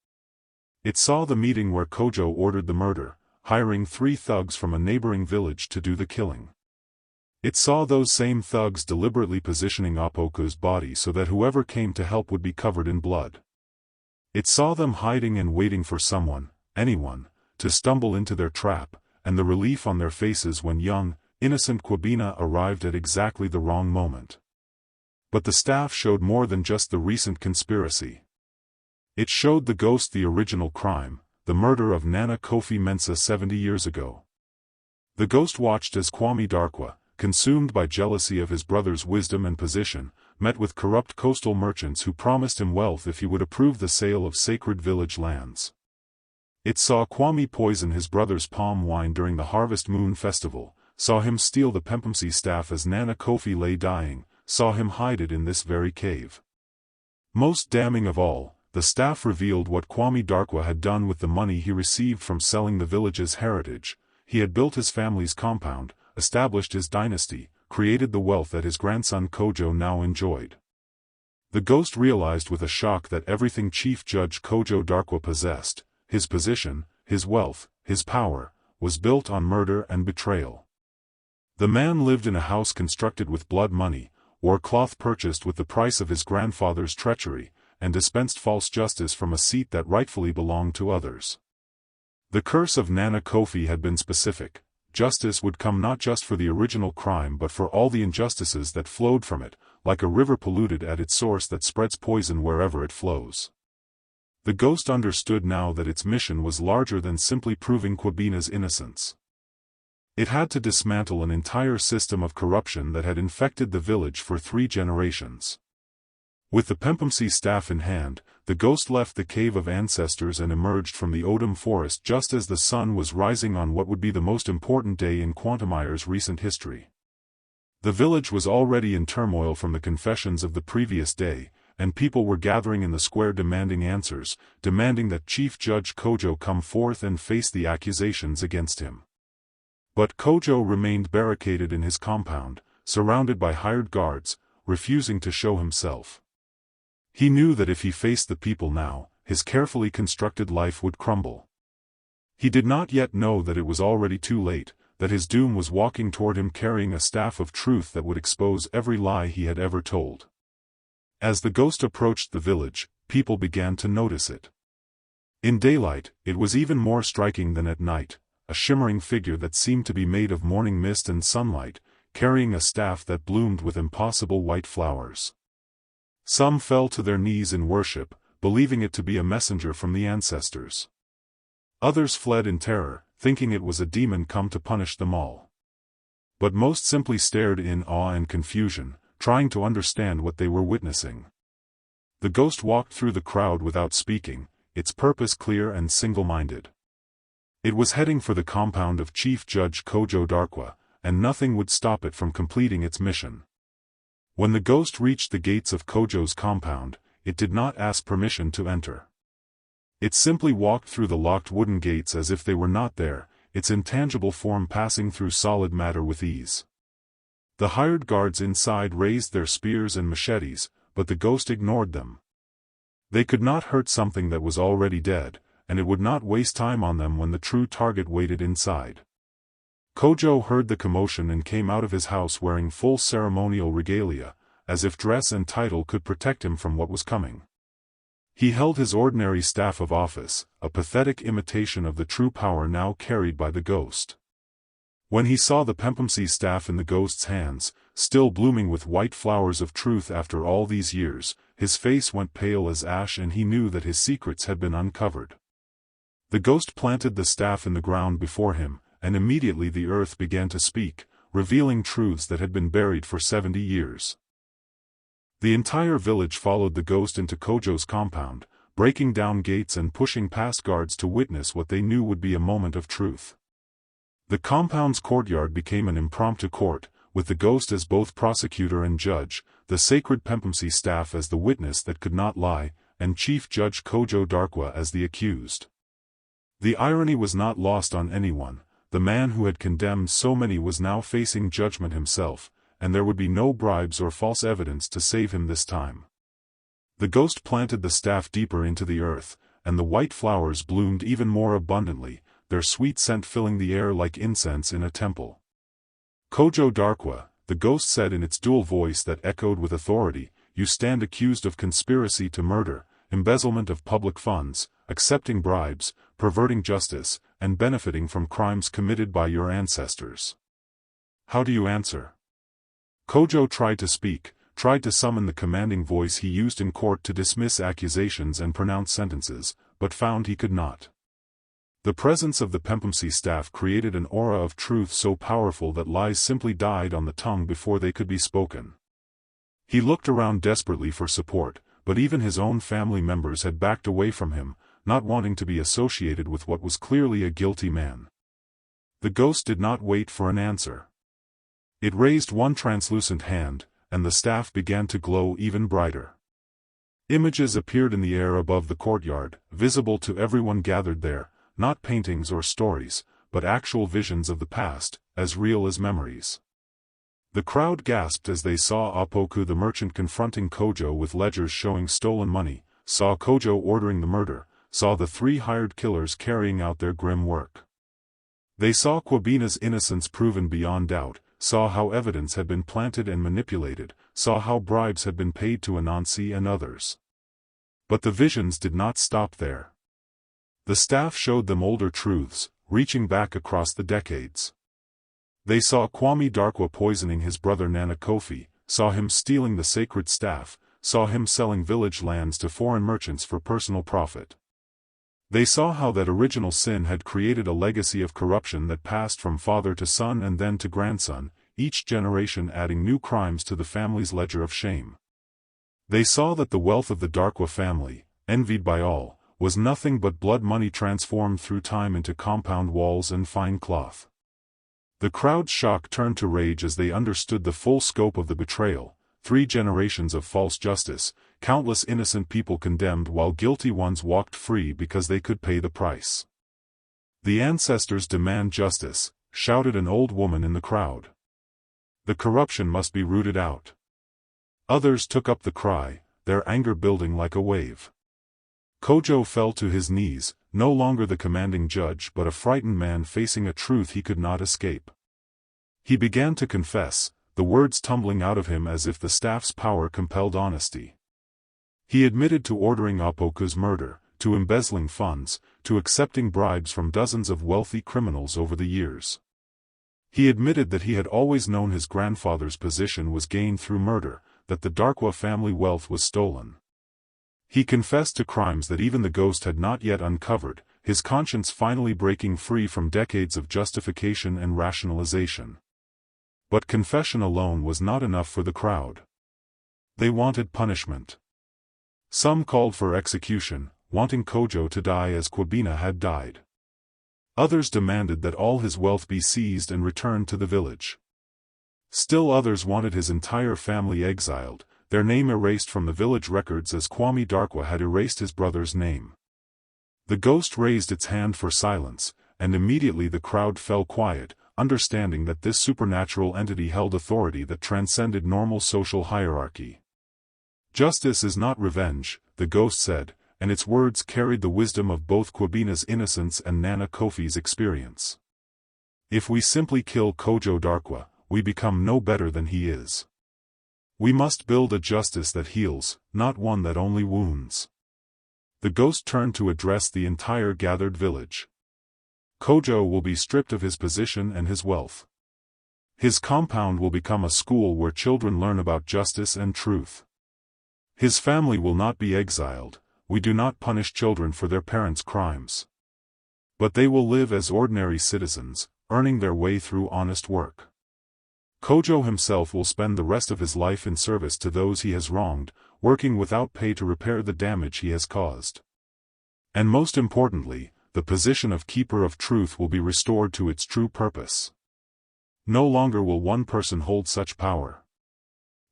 It saw the meeting where Kojo ordered the murder, hiring 3 thugs from a neighboring village to do the killing. It saw those same thugs deliberately positioning Apoku's body so that whoever came to help would be covered in blood. It saw them hiding and waiting for someone, anyone, to stumble into their trap, and the relief on their faces when young, innocent Kwabina arrived at exactly the wrong moment. But the staff showed more than just the recent conspiracy. It showed the ghost the original crime, the murder of Nana Kofi Mensah 70 years ago. The ghost watched as Kwame Darkwa, consumed by jealousy of his brother's wisdom and position, met with corrupt coastal merchants who promised him wealth if he would approve the sale of sacred village lands. It saw Kwame poison his brother's palm wine during the Harvest Moon Festival, saw him steal the Pempamsi staff as Nana Kofi lay dying, saw him hide it in this very cave. Most damning of all, the staff revealed what Kwame Darkwa had done with the money he received from selling the village's heritage. He had built his family's compound, established his dynasty, created the wealth that his grandson Kojo now enjoyed. The ghost realized with a shock that everything Chief Judge Kojo Darkwa possessed, his position, his wealth, his power, was built on murder and betrayal. The man lived in a house constructed with blood money, wore cloth purchased with the price of his grandfather's treachery, and dispensed false justice from a seat that rightfully belonged to others. The curse of Nana Kofi had been specific. Justice would come not just for the original crime but for all the injustices that flowed from it, like a river polluted at its source that spreads poison wherever it flows. The ghost understood now that its mission was larger than simply proving Kwabina's innocence. It had to dismantle an entire system of corruption that had infected the village for 3 generations. With the Pempamsi staff in hand, the ghost left the Cave of Ancestors and emerged from the Odum forest just as the sun was rising on what would be the most important day in Quantamire's recent history. The village was already in turmoil from the confessions of the previous day, and people were gathering in the square demanding answers, demanding that Chief Judge Kojo come forth and face the accusations against him. But Kojo remained barricaded in his compound, surrounded by hired guards, refusing to show himself. He knew that if he faced the people now, his carefully constructed life would crumble. He did not yet know that it was already too late, that his doom was walking toward him carrying a staff of truth that would expose every lie he had ever told. As the ghost approached the village, people began to notice it. In daylight, it was even more striking than at night, a shimmering figure that seemed to be made of morning mist and sunlight, carrying a staff that bloomed with impossible white flowers. Some fell to their knees in worship, believing it to be a messenger from the ancestors. Others fled in terror, thinking it was a demon come to punish them all. But most simply stared in awe and confusion, trying to understand what they were witnessing. The ghost walked through the crowd without speaking, its purpose clear and single-minded. It was heading for the compound of Chief Judge Kojo Darkwa, and nothing would stop it from completing its mission. When the ghost reached the gates of Kojo's compound, it did not ask permission to enter. It simply walked through the locked wooden gates as if they were not there, its intangible form passing through solid matter with ease. The hired guards inside raised their spears and machetes, but the ghost ignored them. They could not hurt something that was already dead, and it would not waste time on them when the true target waited inside. Kojo heard the commotion and came out of his house wearing full ceremonial regalia, as if dress and title could protect him from what was coming. He held his ordinary staff of office, a pathetic imitation of the true power now carried by the ghost. When he saw the Pempamsi staff in the ghost's hands, still blooming with white flowers of truth after all these years, his face went pale as ash and he knew that his secrets had been uncovered. The ghost planted the staff in the ground before him, and immediately the earth began to speak, revealing truths that had been buried for 70 years. The entire village followed the ghost into Kojo's compound, breaking down gates and pushing past guards to witness what they knew would be a moment of truth. The compound's courtyard became an impromptu court, with the ghost as both prosecutor and judge, the sacred Pempamsi staff as the witness that could not lie, and Chief Judge Kojo Darkwa as the accused. The irony was not lost on anyone. The man who had condemned so many was now facing judgment himself, and there would be no bribes or false evidence to save him this time. The ghost planted the staff deeper into the earth, and the white flowers bloomed even more abundantly, their sweet scent filling the air like incense in a temple. Kojo Darkwa, the ghost said in its dual voice that echoed with authority, "You stand accused of conspiracy to murder, embezzlement of public funds, accepting bribes, perverting justice, and benefiting from crimes committed by your ancestors. How do you answer?" Kojo tried to speak, tried to summon the commanding voice he used in court to dismiss accusations and pronounce sentences, but found he could not. The presence of the Pempamsi staff created an aura of truth so powerful that lies simply died on the tongue before they could be spoken. He looked around desperately for support, but even his own family members had backed away from him, not wanting to be associated with what was clearly a guilty man. The ghost did not wait for an answer. It raised one translucent hand, and the staff began to glow even brighter. Images appeared in the air above the courtyard, visible to everyone gathered there, not paintings or stories, but actual visions of the past, as real as memories. The crowd gasped as they saw Apoku the merchant confronting Kojo with ledgers showing stolen money, saw Kojo ordering the murder, saw the 3 hired killers carrying out their grim work. They saw Kwabina's innocence proven beyond doubt, saw how evidence had been planted and manipulated, saw how bribes had been paid to Anansi and others. But the visions did not stop there. The staff showed them older truths, reaching back across the decades. They saw Kwame Darkwa poisoning his brother Nana Kofi, saw him stealing the sacred staff, saw him selling village lands to foreign merchants for personal profit. They saw how that original sin had created a legacy of corruption that passed from father to son and then to grandson, each generation adding new crimes to the family's ledger of shame. They saw that the wealth of the Darkwa family, envied by all, was nothing but blood money transformed through time into compound walls and fine cloth. The crowd's shock turned to rage as they understood the full scope of the betrayal, 3 generations of false justice, countless innocent people condemned while guilty ones walked free because they could pay the price. "The ancestors demand justice," shouted an old woman in the crowd. "The corruption must be rooted out." Others took up the cry, their anger building like a wave. Kojo fell to his knees, no longer the commanding judge but a frightened man facing a truth he could not escape. He began to confess, the words tumbling out of him as if the staff's power compelled honesty. He admitted to ordering Apoku's murder, to embezzling funds, to accepting bribes from dozens of wealthy criminals over the years. He admitted that he had always known his grandfather's position was gained through murder, that the Darkwa family wealth was stolen. He confessed to crimes that even the ghost had not yet uncovered, his conscience finally breaking free from decades of justification and rationalization. But confession alone was not enough for the crowd. They wanted punishment. Some called for execution, wanting Kojo to die as Kwabena had died. Others demanded that all his wealth be seized and returned to the village. Still others wanted his entire family exiled, their name erased from the village records as Kwame Darkwa had erased his brother's name. The ghost raised its hand for silence, and immediately the crowd fell quiet, understanding that this supernatural entity held authority that transcended normal social hierarchy. Justice is not revenge, the ghost said, and its words carried the wisdom of both Kwabena's innocence and Nana Kofi's experience. If we simply kill Kojo Darkwa, we become no better than he is. We must build a justice that heals, not one that only wounds. The ghost turned to address the entire gathered village. Kojo will be stripped of his position and his wealth. His compound will become a school where children learn about justice and truth. His family will not be exiled. We do not punish children for their parents' crimes. But they will live as ordinary citizens, earning their way through honest work. Kojo himself will spend the rest of his life in service to those he has wronged, working without pay to repair the damage he has caused. And most importantly, the position of keeper of truth will be restored to its true purpose. No longer will one person hold such power.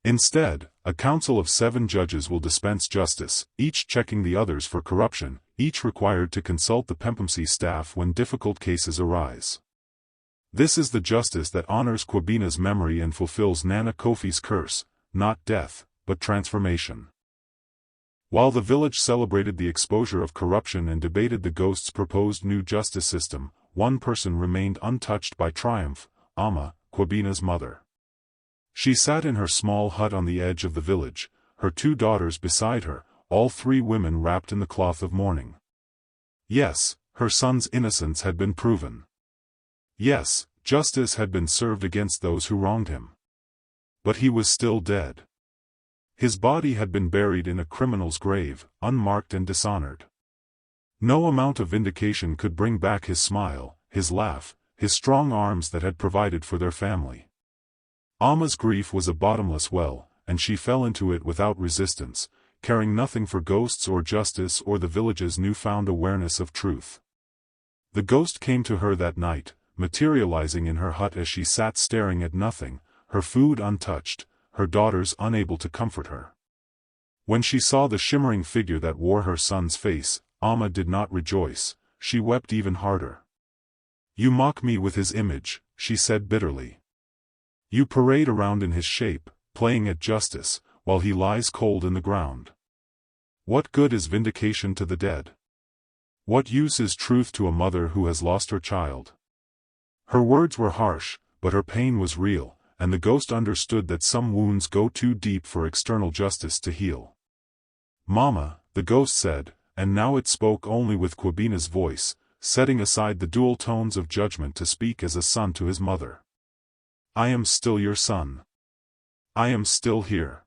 Instead, a council of 7 judges will dispense justice, each checking the others for corruption, each required to consult the Pempamsi staff when difficult cases arise. This is the justice that honors Kwabena's memory and fulfills Nana Kofi's curse, not death, but transformation. While the village celebrated the exposure of corruption and debated the ghost's proposed new justice system, one person remained untouched by triumph, Amma, Kwabena's mother. She sat in her small hut on the edge of the village, her 2 daughters beside her, all 3 women wrapped in the cloth of mourning. Yes, her son's innocence had been proven. Yes, justice had been served against those who wronged him. But he was still dead. His body had been buried in a criminal's grave, unmarked and dishonored. No amount of vindication could bring back his smile, his laugh, his strong arms that had provided for their family. Amma's grief was a bottomless well, and she fell into it without resistance, caring nothing for ghosts or justice or the village's newfound awareness of truth. The ghost came to her that night, materializing in her hut as she sat staring at nothing, her food untouched, her daughters unable to comfort her. When she saw the shimmering figure that wore her son's face, Amma did not rejoice, she wept even harder. "You mock me with his image," she said bitterly. "You parade around in his shape, playing at justice, while he lies cold in the ground. What good is vindication to the dead? What use is truth to a mother who has lost her child?" Her words were harsh, but her pain was real, and the ghost understood that some wounds go too deep for external justice to heal. "Mama," the ghost said, and now it spoke only with Kwabena's voice, setting aside the dual tones of judgment to speak as a son to his mother. "I am still your son. I am still here.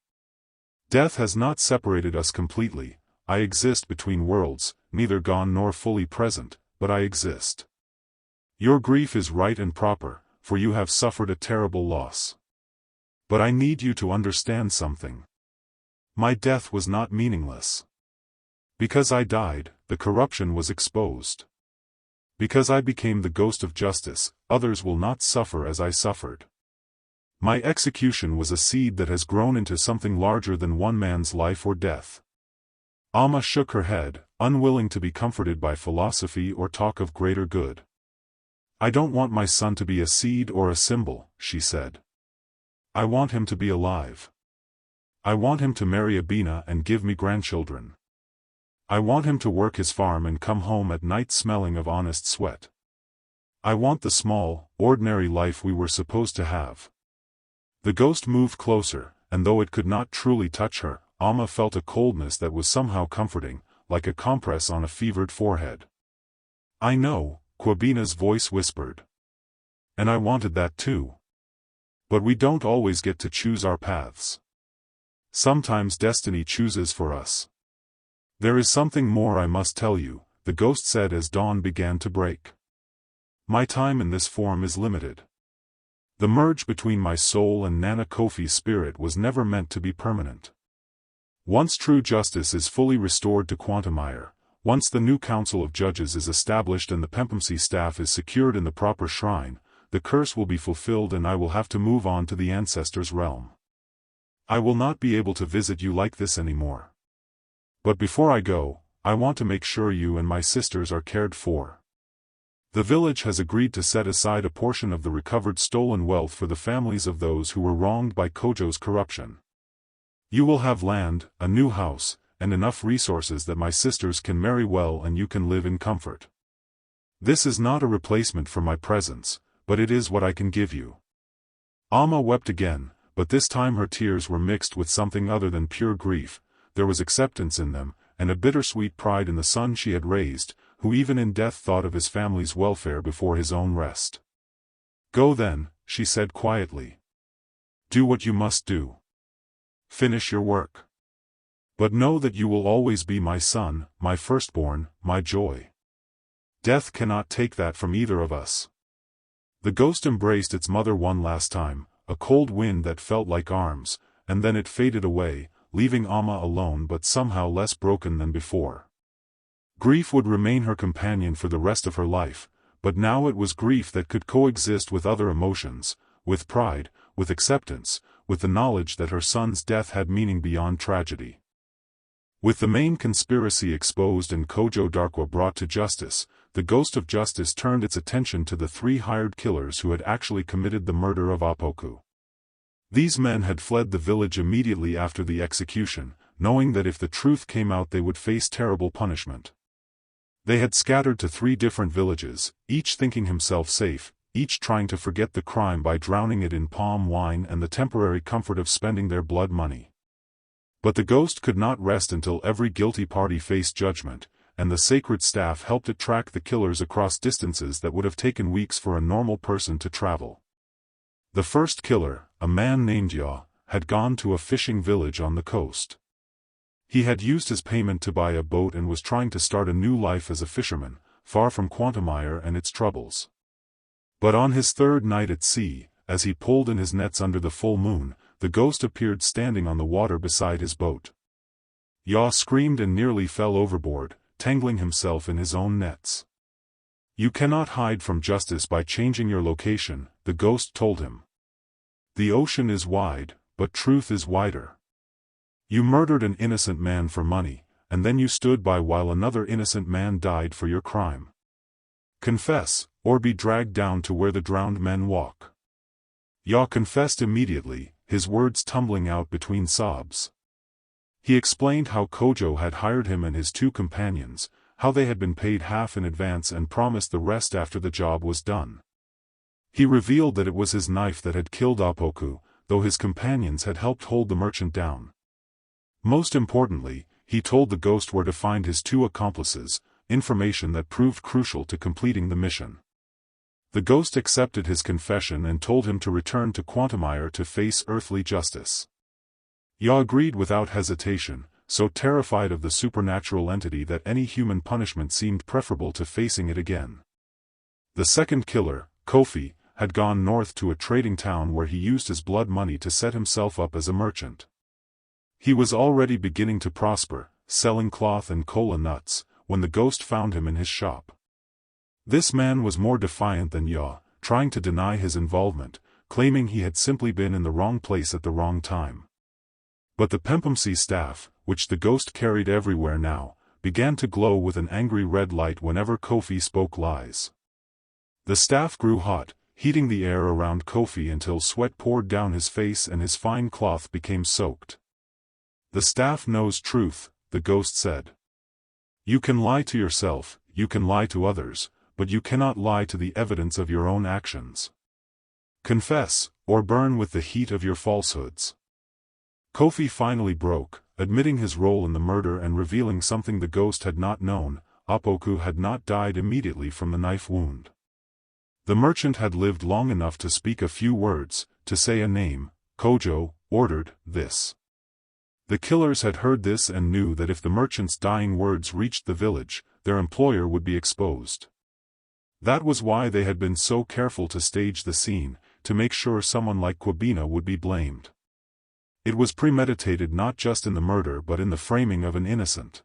Death has not separated us completely. I exist between worlds, neither gone nor fully present, but I exist. Your grief is right and proper, for you have suffered a terrible loss. But I need you to understand something. My death was not meaningless. Because I died, the corruption was exposed. Because I became the ghost of justice, others will not suffer as I suffered. My execution was a seed that has grown into something larger than one man's life or death." Amma shook her head, unwilling to be comforted by philosophy or talk of greater good. "I don't want my son to be a seed or a symbol," she said. "I want him to be alive. I want him to marry Abina and give me grandchildren. I want him to work his farm and come home at night smelling of honest sweat. I want the small, ordinary life we were supposed to have." The ghost moved closer, and though it could not truly touch her, Amma felt a coldness that was somehow comforting, like a compress on a fevered forehead. "I know," Kwabena's voice whispered. "And I wanted that too. But we don't always get to choose our paths. Sometimes destiny chooses for us. There is something more I must tell you," the ghost said as dawn began to break. "My time in this form is limited. The merge between my soul and Nana Kofi's spirit was never meant to be permanent. Once true justice is fully restored to Quantumire, once the new council of judges is established and the Pempamsi staff is secured in the proper shrine, the curse will be fulfilled and I will have to move on to the ancestors' realm. I will not be able to visit you like this anymore. But before I go, I want to make sure you and my sisters are cared for. The village has agreed to set aside a portion of the recovered stolen wealth for the families of those who were wronged by Kojo's corruption. You will have land, a new house, and enough resources that my sisters can marry well and you can live in comfort. This is not a replacement for my presence, but it is what I can give you. Amma wept again, but this time her tears were mixed with something other than pure grief. There was acceptance in them, and a bittersweet pride in the son she had raised, who even in death thought of his family's welfare before his own rest. Go then, she said quietly. Do what you must do. Finish your work. But know that you will always be my son, my firstborn, my joy. Death cannot take that from either of us. The ghost embraced its mother one last time, a cold wind that felt like arms, and then it faded away, leaving Amma alone but somehow less broken than before. Grief would remain her companion for the rest of her life, but now it was grief that could coexist with other emotions, with pride, with acceptance, with the knowledge that her son's death had meaning beyond tragedy. With the main conspiracy exposed and Kojo Darkwa brought to justice, the ghost of justice turned its attention to the 3 hired killers who had actually committed the murder of Apoku. These men had fled the village immediately after the execution, knowing that if the truth came out they would face terrible punishment. They had scattered to 3 different villages, each thinking himself safe, each trying to forget the crime by drowning it in palm wine and the temporary comfort of spending their blood money. But the ghost could not rest until every guilty party faced judgment, and the sacred staff helped it track the killers across distances that would have taken weeks for a normal person to travel. The first killer, a man named Ya, had gone to a fishing village on the coast. He had used his payment to buy a boat and was trying to start a new life as a fisherman, far from Quantumire and its troubles. But on his 3rd night at sea, as he pulled in his nets under the full moon, the ghost appeared standing on the water beside his boat. Ya screamed and nearly fell overboard, tangling himself in his own nets. You cannot hide from justice by changing your location, the ghost told him. The ocean is wide, but truth is wider. You murdered an innocent man for money, and then you stood by while another innocent man died for your crime. Confess, or be dragged down to where the drowned men walk. Ya confessed immediately, his words tumbling out between sobs. He explained how Kojo had hired him and his 2 companions, how they had been paid half in advance and promised the rest after the job was done. He revealed that it was his knife that had killed Apoku, though his companions had helped hold the merchant down. Most importantly, he told the ghost where to find his 2 accomplices, information that proved crucial to completing the mission. The ghost accepted his confession and told him to return to Quantumire to face earthly justice. Ya agreed without hesitation, so terrified of the supernatural entity that any human punishment seemed preferable to facing it again. The second killer, Kofi, had gone north to a trading town where he used his blood money to set himself up as a merchant. He was already beginning to prosper, selling cloth and cola nuts, when the ghost found him in his shop. This man was more defiant than Ya, trying to deny his involvement, claiming he had simply been in the wrong place at the wrong time. But the Pempamsi staff, which the ghost carried everywhere now, began to glow with an angry red light whenever Kofi spoke lies. The staff grew hot, heating the air around Kofi until sweat poured down his face and his fine cloth became soaked. The staff knows truth, the ghost said. You can lie to yourself, you can lie to others, but you cannot lie to the evidence of your own actions. Confess, or burn with the heat of your falsehoods. Kofi finally broke, admitting his role in the murder and revealing something the ghost had not known: Apoku had not died immediately from the knife wound. The merchant had lived long enough to speak a few words, to say a name. Kojo ordered this. The killers had heard this and knew that if the merchant's dying words reached the village, their employer would be exposed. That was why they had been so careful to stage the scene, to make sure someone like Kwabena would be blamed. It was premeditated not just in the murder but in the framing of an innocent.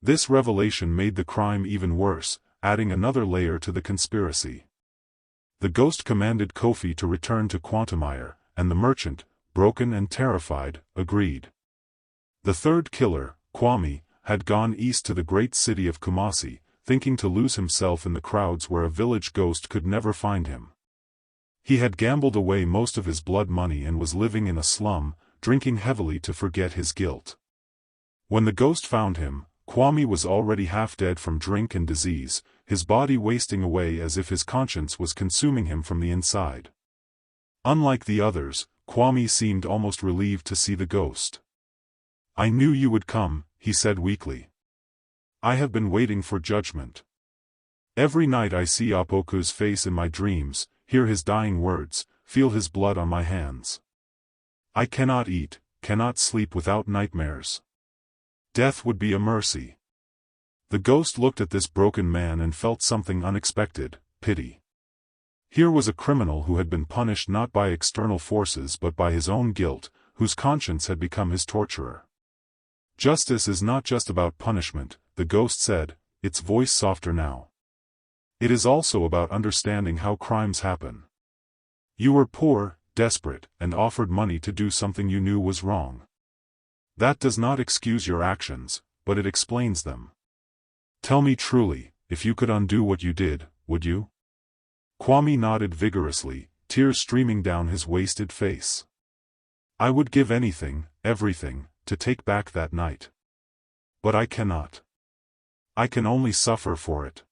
This revelation made the crime even worse, adding another layer to the conspiracy. The ghost commanded Kofi to return to Quantumire, and the merchant, broken and terrified, agreed. The third killer, Kwame, had gone east to the great city of Kumasi, thinking to lose himself in the crowds where a village ghost could never find him. He had gambled away most of his blood money and was living in a slum, drinking heavily to forget his guilt. When the ghost found him, Kwame was already half dead from drink and disease, his body wasting away as if his conscience was consuming him from the inside. Unlike the others, Kwame seemed almost relieved to see the ghost. "I knew you would come," he said weakly. "I have been waiting for judgment. Every night I see Opoku's face in my dreams, hear his dying words, feel his blood on my hands. I cannot eat, cannot sleep without nightmares. Death would be a mercy." The ghost looked at this broken man and felt something unexpected, pity. Here was a criminal who had been punished not by external forces but by his own guilt, whose conscience had become his torturer. "Justice is not just about punishment," the ghost said, its voice softer now. "It is also about understanding how crimes happen. You were poor, desperate, and offered money to do something you knew was wrong. That does not excuse your actions, but it explains them. Tell me truly, if you could undo what you did, would you?" Kwame nodded vigorously, tears streaming down his wasted face. "I would give anything, everything, to take back that night. But I cannot. I can only suffer for it."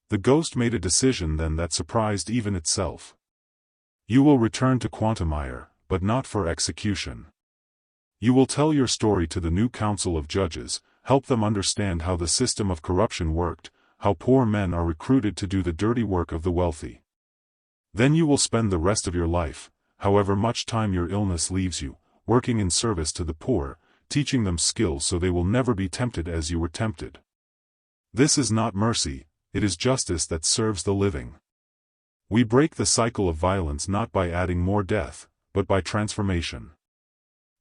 The ghost made a decision then that surprised even itself. "You will return to Quantumire, but not for execution. You will tell your story to the new council of judges, help them understand how the system of corruption worked, how poor men are recruited to do the dirty work of the wealthy. Then you will spend the rest of your life, however much time your illness leaves you, working in service to the poor, teaching them skills so they will never be tempted as you were tempted. This is not mercy, it is justice that serves the living. We break the cycle of violence not by adding more death, but by transformation."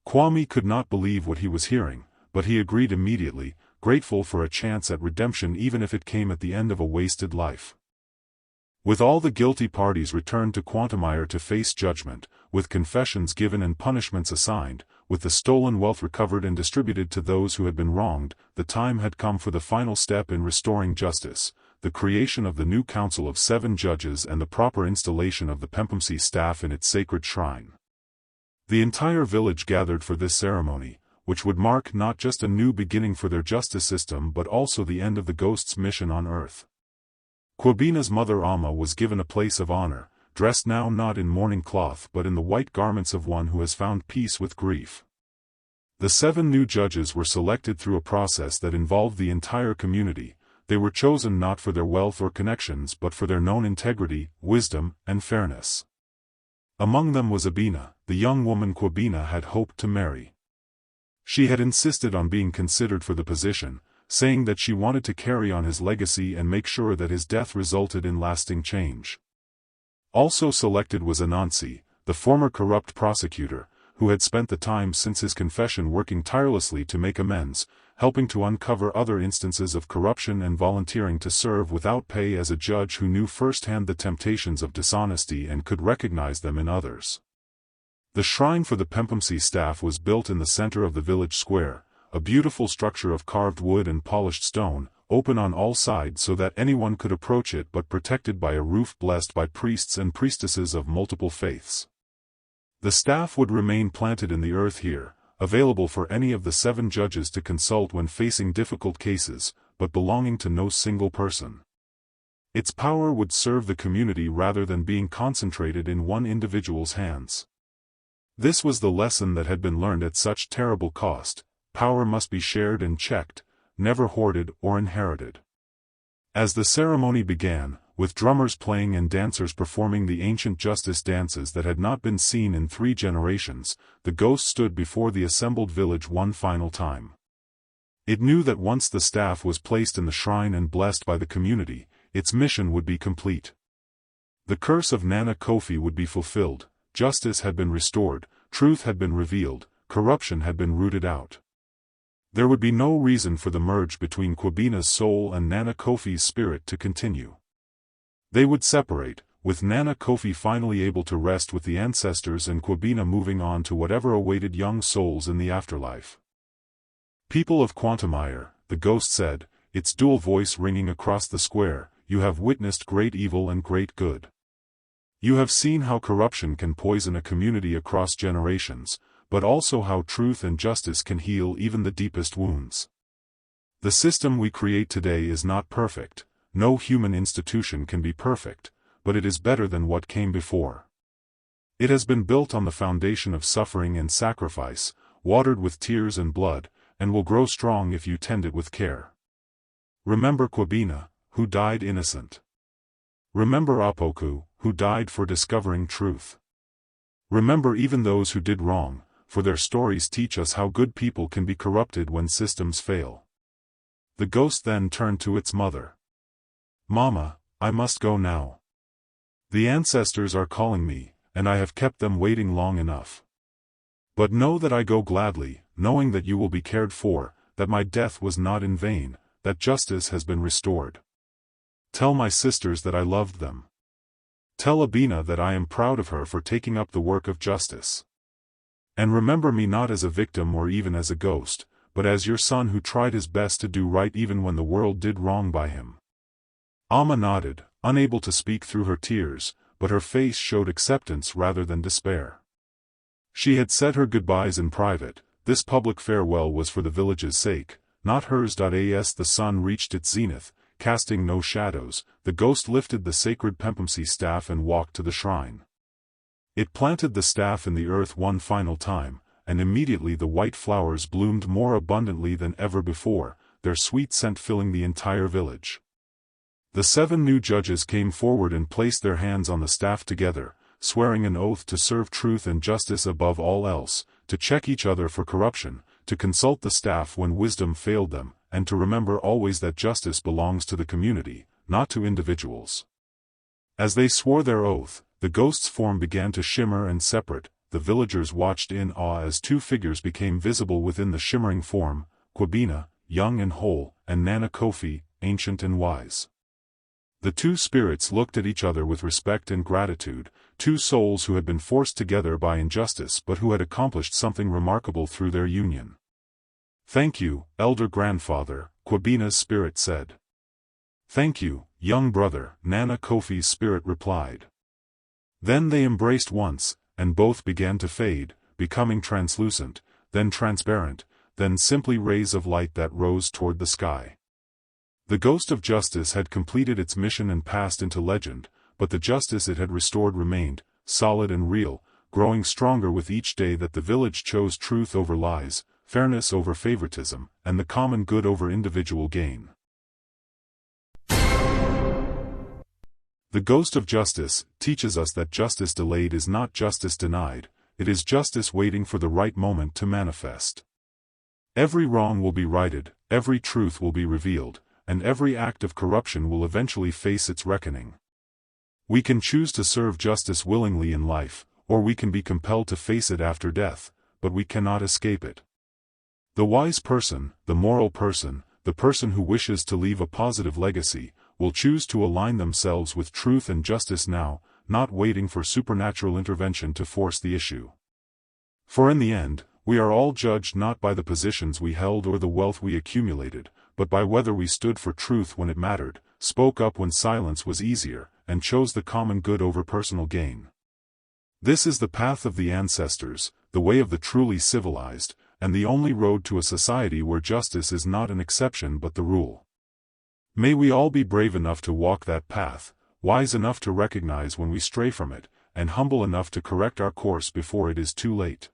Kwame could not believe what he was hearing, but he agreed immediately, grateful for a chance at redemption even if it came at the end of a wasted life. With all the guilty parties returned to Quantumire to face judgment, with confessions given and punishments assigned, with the stolen wealth recovered and distributed to those who had been wronged, the time had come for the final step in restoring justice, the creation of the new council of 7 judges and the proper installation of the Pempamsi staff in its sacred shrine. The entire village gathered for this ceremony, which would mark not just a new beginning for their justice system but also the end of the ghost's mission on earth. Kwabina's mother Amma was given a place of honor, dressed now not in mourning cloth but in the white garments of one who has found peace with grief. The 7 new judges were selected through a process that involved the entire community. They were chosen not for their wealth or connections but for their known integrity, wisdom, and fairness. Among them was Abina, the young woman Kwabina had hoped to marry. She had insisted on being considered for the position, saying that she wanted to carry on his legacy and make sure that his death resulted in lasting change. Also selected was Anansi, the former corrupt prosecutor, who had spent the time since his confession working tirelessly to make amends, helping to uncover other instances of corruption and volunteering to serve without pay as a judge who knew firsthand the temptations of dishonesty and could recognize them in others. The shrine for the Pempamsi staff was built in the center of the village square, a beautiful structure of carved wood and polished stone, open on all sides so that anyone could approach it but protected by a roof blessed by priests and priestesses of multiple faiths. The staff would remain planted in the earth here, available for any of the 7 judges to consult when facing difficult cases, but belonging to no single person. Its power would serve the community rather than being concentrated in one individual's hands. This was the lesson that had been learned at such terrible cost: power must be shared and checked, never hoarded or inherited. As the ceremony began, with drummers playing and dancers performing the ancient justice dances that had not been seen in 3 generations, the ghost stood before the assembled village one final time. It knew that once the staff was placed in the shrine and blessed by the community, its mission would be complete. The curse of Nana Kofi would be fulfilled, justice had been restored, truth had been revealed, corruption had been rooted out. There would be no reason for the merge between Kwabina's soul and Nana Kofi's spirit to continue. They would separate, with Nana Kofi finally able to rest with the ancestors and Kwabina moving on to whatever awaited young souls in the afterlife. "People of Quantumire," the ghost said, its dual voice ringing across the square, "you have witnessed great evil and great good. You have seen how corruption can poison a community across generations, but also how truth and justice can heal even the deepest wounds. The system we create today is not perfect, no human institution can be perfect, but it is better than what came before. It has been built on the foundation of suffering and sacrifice, watered with tears and blood, and will grow strong if you tend it with care. Remember Kwabina, who died innocent. Remember Apoku, who died for discovering truth. Remember even those who did wrong, for their stories teach us how good people can be corrupted when systems fail." The ghost then turned to its mother. "Mama, I must go now. The ancestors are calling me, and I have kept them waiting long enough. But know that I go gladly, knowing that you will be cared for, that my death was not in vain, that justice has been restored. Tell my sisters that I loved them. Tell Abina that I am proud of her for taking up the work of justice. And remember me not as a victim or even as a ghost, but as your son who tried his best to do right even when the world did wrong by him." Amma nodded, unable to speak through her tears, but her face showed acceptance rather than despair. She had said her goodbyes in private. This public farewell was for the village's sake, not hers. As the sun reached its zenith, casting no shadows, the ghost lifted the sacred Pempamsi staff and walked to the shrine. It planted the staff in the earth one final time, and immediately the white flowers bloomed more abundantly than ever before, their sweet scent filling the entire village. The 7 new judges came forward and placed their hands on the staff together, swearing an oath to serve truth and justice above all else, to check each other for corruption, to consult the staff when wisdom failed them, and to remember always that justice belongs to the community, not to individuals. As they swore their oath, the ghost's form began to shimmer and separate. The villagers watched in awe as 2 figures became visible within the shimmering form, Kwabina, young and whole, and Nana Kofi, ancient and wise. The 2 spirits looked at each other with respect and gratitude, 2 souls who had been forced together by injustice but who had accomplished something remarkable through their union. "Thank you, elder grandfather," Kwabina's spirit said. "Thank you, young brother," Nana Kofi's spirit replied. Then they embraced once, and both began to fade, becoming translucent, then transparent, then simply rays of light that rose toward the sky. The ghost of justice had completed its mission and passed into legend, but the justice it had restored remained, solid and real, growing stronger with each day that the village chose truth over lies, fairness over favoritism, and the common good over individual gain. The ghost of justice teaches us that justice delayed is not justice denied, it is justice waiting for the right moment to manifest. Every wrong will be righted, every truth will be revealed, and every act of corruption will eventually face its reckoning. We can choose to serve justice willingly in life, or we can be compelled to face it after death, but we cannot escape it. The wise person, the moral person, the person who wishes to leave a positive legacy, will choose to align themselves with truth and justice now, not waiting for supernatural intervention to force the issue. For in the end, we are all judged not by the positions we held or the wealth we accumulated, but by whether we stood for truth when it mattered, spoke up when silence was easier, and chose the common good over personal gain. This is the path of the ancestors, the way of the truly civilized, and the only road to a society where justice is not an exception but the rule. May we all be brave enough to walk that path, wise enough to recognize when we stray from it, and humble enough to correct our course before it is too late.